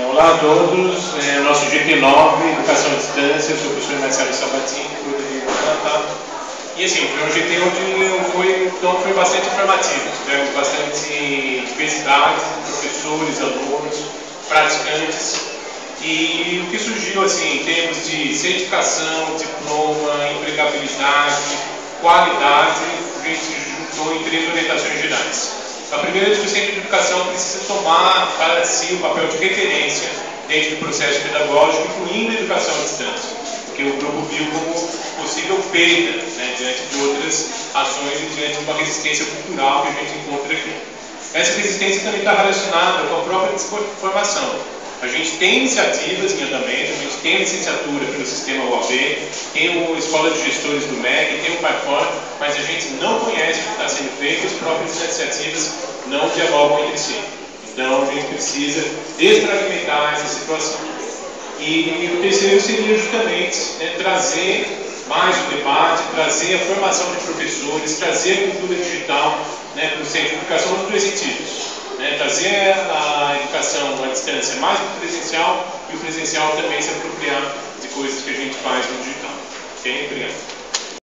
Olá a todos, nosso GT9, Educação à Distância, eu sou o professor Marcelo Sabatini, poderia comentar. E assim, foi um GT onde foi bastante informativo, tivemos bastante diversidade, professores, alunos, praticantes. E o que surgiu assim, em termos de certificação, diploma, empregabilidade, qualidade, a gente juntou em 3 orientações gerais. A primeira é que o Centro de Educação precisa tomar para si o papel de referência dentro do processo pedagógico, incluindo a educação à distância, porque o grupo viu como possível perda, né, diante de outras ações e diante de uma resistência cultural que a gente encontra aqui. Essa resistência também está relacionada com a própria formação. A gente tem iniciativas em andamento, a gente tem a licenciatura pelo sistema UAB, tem a Escola de Gestores do MEC, tem o PAIFON, mas a gente não conhece o que está sendo feito e as próprias iniciativas não dialogam entre si. Então, a gente precisa desfragmentar essa situação. E o terceiro seria justamente trazer mais o debate, trazer a formação de professores, trazer a cultura digital para o centro de educação nos 2 sentidos. Trazer a educação à distância mais do que presencial e o presencial também se apropriar de coisas que a gente faz no digital. Ok? Obrigado.